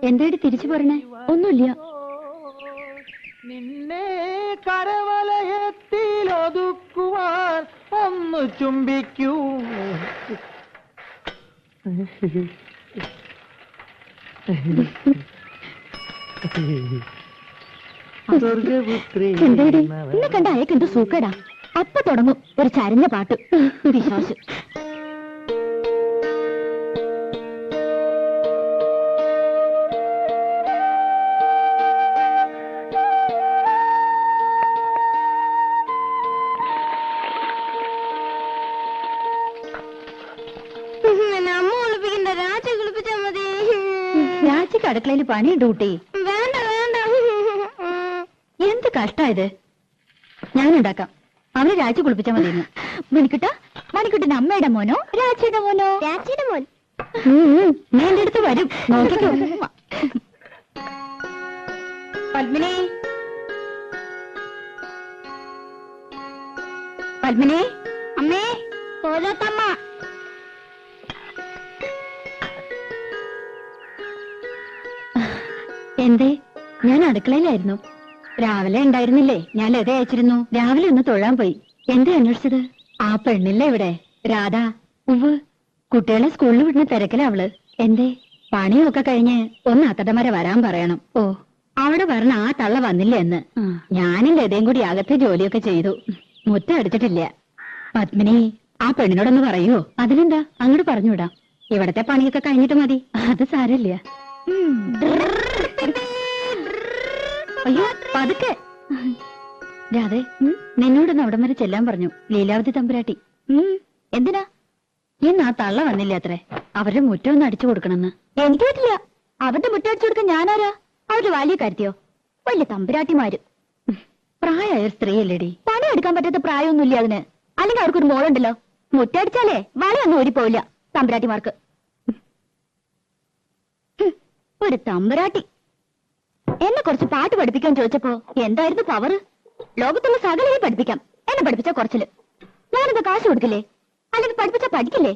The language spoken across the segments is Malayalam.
എന്തായിട്ട് തിരിച്ചു പറഞ്ഞേ? ഒന്നുമില്ല. നിന്നെ കരവലയത്തിലൊതുക്കുവാൻ ഒന്ന് ചുംബിക്കൂ. എന്താടി എന്നെ കണ്ട അയക്ക് എന്ത് സൂക്കേടാ? അപ്പൊ തുടങ്ങും ഒരു ചരഞ്ഞ പാട്ട്. വിശ്വാസം രാജിക്ക് അടുക്കളയിൽ പണിയുണ്ട് കുട്ടി. എന്ത് കഷ്ടായത്. ഞാനുണ്ടാക്കാം. അവനെ രാജി കുളിപ്പിച്ചാൽ മതിയെന്ന്. മണിക്കുട്ടൻ അമ്മയുടെ മോനോ രാജിയുടെ മോനോ? രാജിയുടെ മോൻ. നീ എന്റെ അടുത്ത് വരും, നോക്കിക്കോ. പത്മിനി, പത്മിനി, അമ്മേ, കോലത്തമ്മ. എന്തേ? ഞാൻ അടുക്കളയിലായിരുന്നു. രാവിലെ ഉണ്ടായിരുന്നില്ലേ? ഞാൻ ലത അയച്ചിരുന്നു. രാവിലെ ഒന്ന് തൊഴാൻ പോയി. എന്തേ അന്വേഷിച്ചത്? ആ പെണ്ണില്ല ഇവിടെ, രാധ. ഉവ്, കുട്ടികളെ സ്കൂളിൽ വിടുന്ന തിരക്കില അവള്. എന്തേ? പണിയൊക്കെ കഴിഞ്ഞ് ഒന്ന് അത്തടമര വരാൻ പറയണം. ഓ, അവിടെ പറഞ്ഞ ആ തള്ള വന്നില്ല എന്ന്. ഞാനും ലതയും കൂടി അകത്തെ ജോലിയൊക്കെ ചെയ്തു. മുറ്റം അടിച്ചിട്ടില്ല. പത്മിനി, ആ പെണ്ണിനോടൊന്ന് പറയോ? അതിനെന്താ, അങ്ങോട്ട് പറഞ്ഞുവിടാം. ഇവിടത്തെ പണിയൊക്കെ കഴിഞ്ഞിട്ട് മതി. അത് സാരമില്ല. അയ്യോ, പതുക്കെ. രാധേ, നിന്നോടൊന്ന് അവിടം വരെ ചെല്ലാൻ പറഞ്ഞു ലീലാവതി തമ്പുരാട്ടി. എന്തിനാ? ഇന്ന് ആ തള്ള വന്നില്ല അത്രേ. അവരുടെ മുറ്റം ഒന്ന് അടിച്ചു കൊടുക്കണമെന്ന്. എനിക്ക് പറ്റില്ല. അവരുടെ മുറ്റം അടിച്ചു കൊടുക്കാൻ ഞാനാരാ? അവരുടെ വലിയ കാര്യത്തിയോ? വലിയ തമ്പുരാട്ടിമാര്. പ്രായമായ സ്ത്രീയല്ലേടി. പണിയെടുക്കാൻ പറ്റാത്ത പ്രായമൊന്നുമില്ല അതിന്. അല്ലെങ്കിൽ അവർക്കൊരു മോളുണ്ടല്ലോ. മുറ്റടിച്ചാലേ വളയൊന്നും ഓടിപ്പോവില്ല തമ്പുരാട്ടിമാർക്ക്. ഒരു തമ്പുരാട്ടി എന്നെ കുറച്ച് പാട്ട് പഠിപ്പിക്കാൻ ചോദിച്ചപ്പോ എന്തായിരുന്നു പവർ? ലോകത്തുള്ള സകലയെ പഠിപ്പിക്കാം. എന്നെ പഠിപ്പിച്ച കുറച്ചില്. ഞാനെന്താ കാശ് കൊടുക്കില്ലേ? അല്ലെങ്കിൽ പഠിപ്പിച്ച പഠിക്കില്ലേ?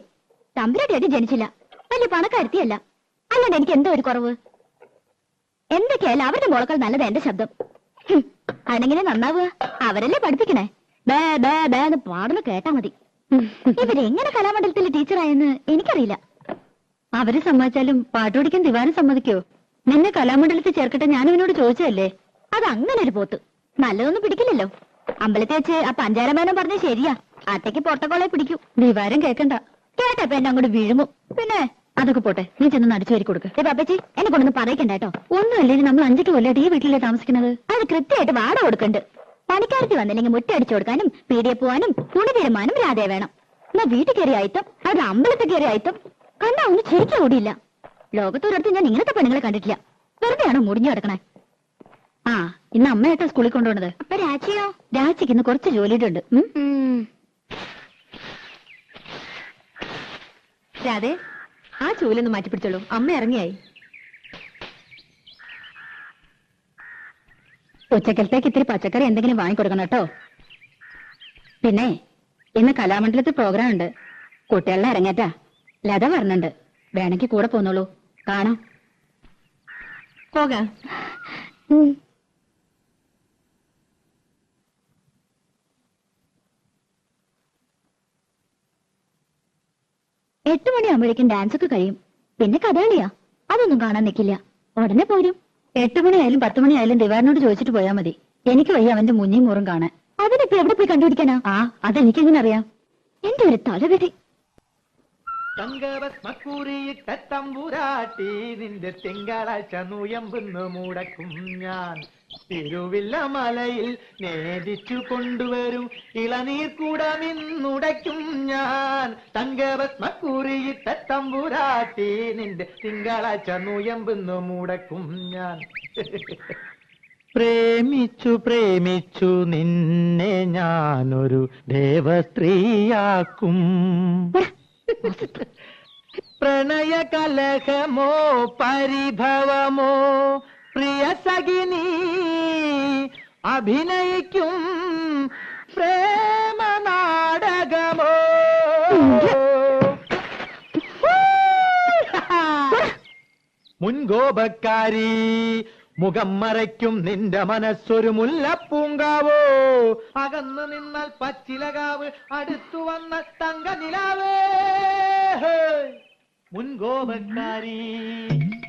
തമ്പുരാട്ടിയായിട്ട് ജനിച്ചില്ല, വലിയ പണക്കാരുത്തിയല്ല. അല്ലാണ്ട് എനിക്ക് എന്തോ ഒരു കുറവ്. എന്തൊക്കെയായാലും അവരുടെ മോളക്കാൾ നല്ലത് എന്റെ ശബ്ദം. അതെങ്ങനെ നന്നാവുക? അവരല്ലേ പഠിപ്പിക്കണേ. ബേ ബേ ബേ എന്ന് പാടുന്ന കേട്ടാ മതി. ഇവരെങ്ങനെ കലാമണ്ഡലത്തിലെ ടീച്ചറായെന്ന് എനിക്കറിയില്ല. അവര് സമ്മതിച്ചാലും പാട്ടുപഠിക്കാൻ ദിവാനം സമ്മതിക്കോ? നിന്നെ കലാമണ്ഡലത്തിൽ ചേർക്കട്ടെ ഞാൻ ഇവനോട് ചോദിച്ചതല്ലേ. അത് അങ്ങനെ ഒരു പോത്ത് നല്ലതൊന്നും പിടിക്കില്ലല്ലോ. അമ്പലത്തിൽ വെച്ച് ആ പഞ്ചാരമേനം പറഞ്ഞ ശരിയാ. അട്ടയ്ക്ക് പൊട്ടക്കോളെ പിടിക്കൂ. ദിവാരം കേക്കണ്ട. കേട്ടപ്പോ എന്നെ അങ്ങോട്ട് വീഴുമോ? പിന്നെ അതൊക്കെ പോട്ടെ, നീ ചെന്ന് അടിച്ചു വരി കൊടുക്ക്. പാപ്പച്ചി, എന്നെ കൊണ്ടൊന്നും പറയിക്കണ്ട കേട്ടോ. ഒന്നുമല്ലേ, നമ്മൾ 5 കൊല്ലമായിട്ട് ഈ വീട്ടിലേ താമസിക്കുന്നത്. അത് കൃത്യമായിട്ട് വാടക കൊടുക്കണ്ട്. പണിക്കാരത്തി വന്നില്ലെങ്കിൽ മുറ്റ അടിച്ചു കൊടുക്കാനും പീടിയെ പോവാനും തുണി തീരുമാനം രാധേ വേണം. എന്നാ വീട്ടിൽ കയറി ആയിത്തം, അത് അമ്പലത്തിൽ കയറി ആയിത്തം. കണ്ടാ ഒന്നും ശരിക്കും ഓടിയില്ല. ലോകത്തൊരിടത്ത് ഞാൻ ഇങ്ങനത്തെ പെണ്ണുങ്ങളെ കണ്ടിട്ടില്ല. വെറുതെയാണോ മുടിഞ്ഞു കിടക്കണേ? ആ, ഇന്ന് അമ്മയായിട്ടാ സ്കൂളിൽ കൊണ്ടുപോണത്. അപ്പൊ രാജിയോ? രാജിക്ക് ഇന്ന് കുറച്ച് ജോലിയുടെ ഉണ്ട്. രാധേ, ആ ചൂലൊന്ന് മാറ്റിപ്പിടിച്ചോളൂ. അമ്മ ഇറങ്ങിയായി. ഉച്ചക്കലത്തേക്ക് ഇത്തിരി പച്ചക്കറി എന്തെങ്കിലും വാങ്ങിക്കൊടുക്കണം കേട്ടോ. പിന്നെ ഇന്ന് കലാമണ്ഡലത്തിൽ പ്രോഗ്രാം ഉണ്ട്. കുട്ടികളെ ഇറങ്ങേറ്റാ. ലത പറഞ്ഞുണ്ട്. വേണമെങ്കിൽ കൂടെ പോന്നോളൂ, കാണാം. പോകാം. 8 മണിയാകുമ്പോഴേക്കും ഡാൻസ് ഒക്കെ കഴിയും. പിന്നെ കഥകളിയാ, അതൊന്നും കാണാൻ നിൽക്കില്ല. ഉടനെ പോരും. 8 മണിയായാലും 10 മണിയായാലും ദിവാരനോട് ചോദിച്ചിട്ട് പോയാൽ മതി. എനിക്ക് വയ്യ അവന്റെ മുഞ്ഞിയും മൂറും കാണാൻ. അതിനിപ്പോ എവിടെ പോയി കണ്ടുപിടിക്കാനാ? ആ, അതെനിക്കെങ്ങനെ അറിയാം? എന്റെ ഒരു തലവിധി. തങ്കഭസ്മക്കുറിയിട്ട തമ്പുരാട്ടി നിന്റെ തിങ്കളാഴ്ച നുയമ്പെന്ന് മുടക്കും ഞാൻ. തിരുവില്ല മലയിൽ നേദിച്ചു കൊണ്ടുവരും ഇളനീർ കൂടമിന്നുടയ്ക്കും ഞാൻ. തങ്കഭസ്മക്കുറിയിട്ട തമ്പുരാട്ടി നിന്റെ തിങ്കളാഴ്ച നുയമ്പെന്ന് മുടക്കും ഞാൻ. പ്രേമിച്ചു പ്രേമിച്ചു നിന്നെ ഞാനൊരു ദേവസ്ത്രീയാക്കും. പ്രണയ കലഹമോ പരിഭവമോ പ്രിയ സഖിനി അഭിനയിക്കും പ്രേമ നാടകമോ. മുൻകോപക്കാരി മുഖം മറയ്ക്കും നിന്റെ മനസ്സൊരു മുല്ലപ്പൂങ്കാവോ അകന്നു നിന്നാൽ പച്ചിലകാവ് അടുത്തു വന്ന തങ്ക നിലാവേ മുൻകോപക്കാരി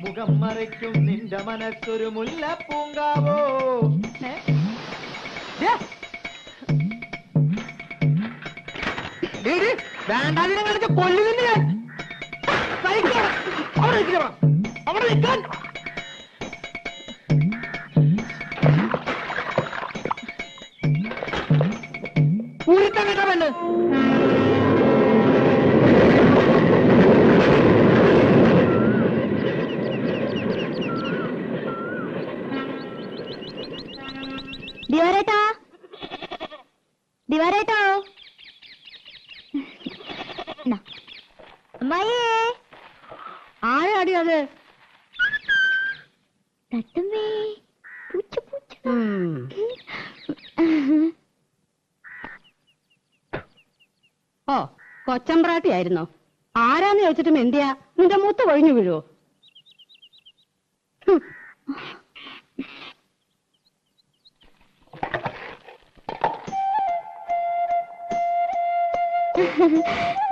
മുഖം മറയ്ക്കും നിന്റെ മനസ്സൊരു മുല്ലപ്പൂങ്കാവോ വേണ്ടാതിനെ കളിച്ച കൊല്ലുന്നില്ല അവിടെ നിൽക്കാൻ പൂരിത്താൻ കേട്ടോ പെണ്ണ് ദിവാരേട്ടാ ദിവാരേട്ടോ അമ്മായിയേ ആരാടി അത് തട്ടുമ്മേ പൂച്ച പൂച്ച ഓ കൊച്ചമ്പ്രാട്ടി ആയിരുന്നോ? ആരാന്ന് ചോദിച്ചിട്ടും എന്തിയാ നിന്റെ മൂത്ത് കൊഴിഞ്ഞു വീഴുവോ?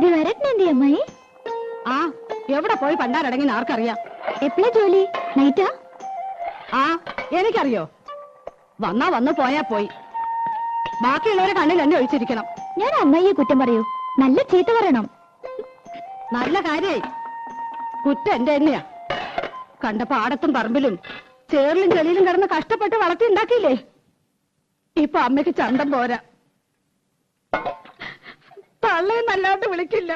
ദിവാരേട്ടനെന്തി അമ്മായി? ആ എവിടെ പോയി പണ്ടാരടങ്ങി ആർക്കറിയാം? എപ്പോഴാ ജോലി? നൈറ്റാ? ആ എനിക്കറിയോ. വന്നാ വന്ന് പോയാ പോയി. ബാക്കിയുള്ളവരെ കണ്ണിൽ എന്നെ ഒഴിച്ചിരിക്കണം. ഞാൻ അമ്മായിയെ കുറ്റം പറയൂ? നല്ല ചീത്ത പറയണം. നല്ല കാര്യായി. കുറ്റം എന്റെ തന്നെയാ. കണ്ട പാടത്തും പറമ്പിലും ചേറിലും ചെളിയിലും കിടന്ന് കഷ്ടപ്പെട്ട് വളർത്തി ഉണ്ടാക്കിയില്ലേ? ഇപ്പൊ അമ്മയ്ക്ക് ചന്തം പോരാ. തള്ളയും നല്ലാണ്ട് വിളിക്കില്ല.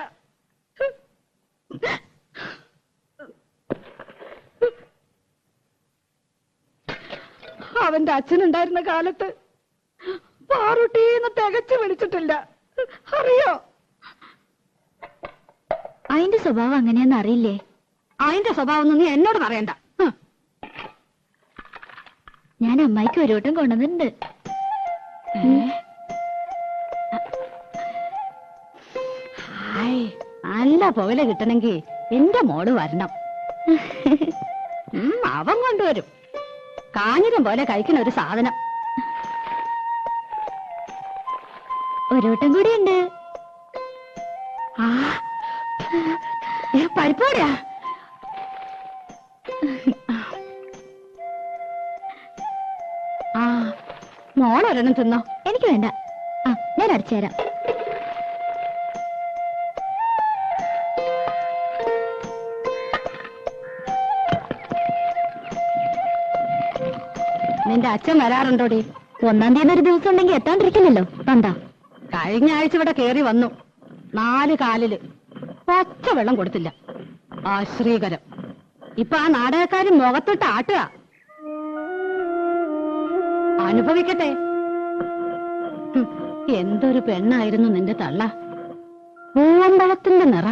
അവന്റെ അച്ഛനുണ്ടായിരുന്ന കാലത്ത് പാറുട്ടീന്ന് തികച്ചു വിളിച്ചിട്ടില്ല. അറിയോ? അതിന്റെ സ്വഭാവം അങ്ങനെയാന്ന് അറിയില്ലേ? അതിന്റെ സ്വഭാവം നീ എന്നോട് പറയണ്ട. ഞാൻ അമ്മായിക്ക് ഒരു വട്ടം കൊണ്ടുവന്നിട്ടുണ്ട്. നല്ല പുകല കിട്ടണമെങ്കിൽ എന്റെ മോള് വരണം. അവൻ കൊണ്ടുവരും. കാഞ്ഞിരം പോലെ കഴിക്കുന്ന ഒരു സാധനം. ഒരു വട്ടം കൂടി ഉണ്ട്. പരിപ്പോടാ. ആ മോളൊരെണ്ണം തിന്നോ? എനിക്ക് വേണ്ട. ആ ഞാൻ അടിച്ചുതരാം. നിന്റെ അച്ഛൻ വരാറുണ്ടോടി? 1-ാം തീയതി ഒരു ദിവസം ഉണ്ടെങ്കിൽ എത്താണ്ടിരിക്കില്ലല്ലോ. വന്നാ കഴിഞ്ഞ ആഴ്ച ഇവിടെ കേറി വന്നു. 4 കാലില് പച്ച വെള്ളം കൊടുത്തില്ല. ആശ്രീകരം. ഇപ്പൊ ആ നാടകക്കാരൻ മുഖത്തിട്ട് ആട്ടുക. അനുഭവിക്കട്ടെ. എന്തൊരു പെണ്ണായിരുന്നു നിന്റെ തള്ള. പൂവമ്പഴത്തിന്റെ നിറ.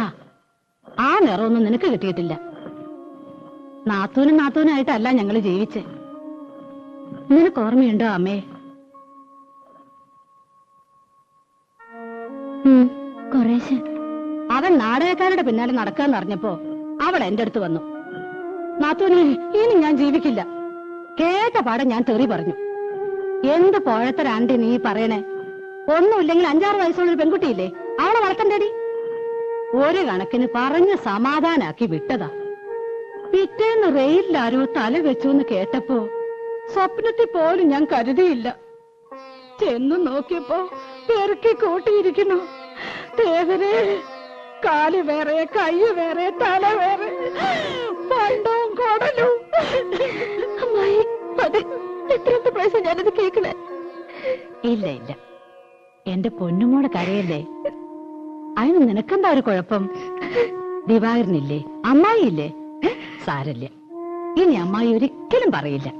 ആ നിറമൊന്നും നിനക്ക് കിട്ടിയിട്ടില്ല. നാത്തൂനായിട്ടല്ല ഞങ്ങള് ജീവിച്ചേ. നിനക്ക് ഓർമ്മയുണ്ടോ അമ്മേ? കുറേശ്ശെ. അവൻ നാടകക്കാരുടെ പിന്നാലെ നടക്കാന്ന് അറിഞ്ഞപ്പോ അവൾ എന്റെ അടുത്ത് വന്നു. നാത്തൂനെ, ഇനി ഞാൻ ജീവിക്കില്ല. കേട്ട പാടെ ഞാൻ തെറി പറഞ്ഞു. എന്ത് പോഴത്തരാണ്ടി നീ പറയണേ? ഒന്നുമില്ലെങ്കിൽ 5-6 വയസ്സുള്ളൊരു പെൺകുട്ടിയില്ലേ? അവളെ വളർത്തണ്ടേടി. ഒരു കണക്കിന് പറഞ്ഞ് സമാധാനാക്കി വിട്ടതാ. പിറ്റേന്ന് റെയിലാരോ തല വെച്ചു എന്ന് കേട്ടപ്പോ സ്വപ്നത്തിൽ പോലും ഞാൻ കരുതിയില്ല. ചെന്നു നോക്കിയപ്പോ പെറുക്കി കൂട്ടിയിരിക്കുന്നു. ദേവരെ, കാല് വേറെ, കൈ വേറെ, തല വേറെ, പണ്ടവും കൊടലും. അമ്മായി, അതെ, എത്രത്തെ പ്രാവശ്യം ഞാനത് കേൾക്കണേ? ഇല്ല ഇല്ല, എന്റെ പൊന്നുമോടെ കരയല്ലേ. അതിന് നിനക്കെന്താ ഒരു കുഴപ്പം? ദിവാകരനില്ലേ, അമ്മായിയില്ലേ? സാരല്ല, ഇനി അമ്മായി ഒരിക്കലും പറയില്ല.